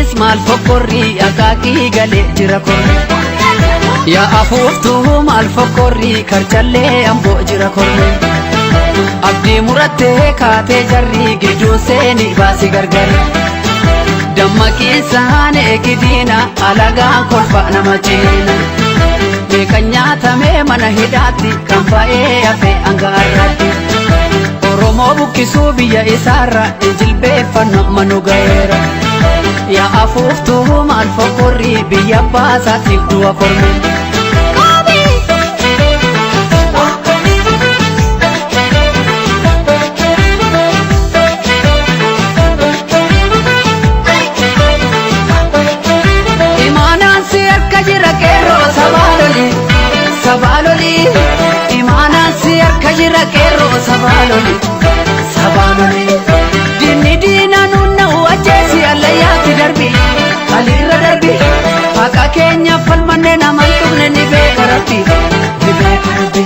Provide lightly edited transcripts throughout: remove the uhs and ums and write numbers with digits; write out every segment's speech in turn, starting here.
dhiis maal fokkorrii akaakii galee jira korme. Yaa afuuftuu maal fokkorrii karchallee amboo jira korme. Abdii murattee kaatee jarrii gidduu seeni baasi gargar. Dammaqiinsaan eegidiina alagaan kolfa nama ciina. Beekan nyaatamee mana hidhaatti kan ba'ee hafe hanga har'aatti. Oromoo buqqisuu biyya isaarra jilbeeffanno manu ga'eera. Yaa afuuftuu maal fokkorrii biyya baasaatiif du'a korme. Sabaloli, imaanaan si harka jira qeerroo sabaloli, sabaloli. Diinni diina nunna'u ajjeesi allayyaatti darbi, aliirra darbi. Haqa keenya falmanne naman tuqne ni beeka rabbi, ni beeka rabbi.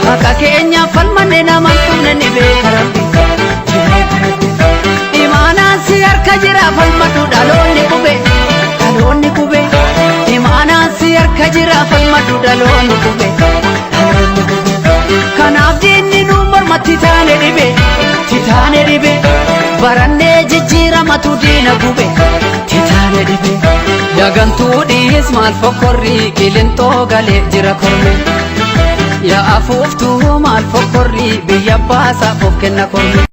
Haqa keenya falmanne naman tuqne ni beeka rabbi, ni beeka rabbi. Imaanaan si harka jira falmadhu dhaloonni qube, dhaloonni qube. Imaanaan si harka jira falmadhu dhaloonni qube. Kanaaf diinni nu mormatti taane dhibe, titaane dhibe. Barannee jijjiiramatu diina gube, titaane dhibe. Dagantuu dhiis maal fokkorrii qilintoo galee jira korme. Yaa afuuftuu maal fokkorrii biyya baasaaf of kenna korme.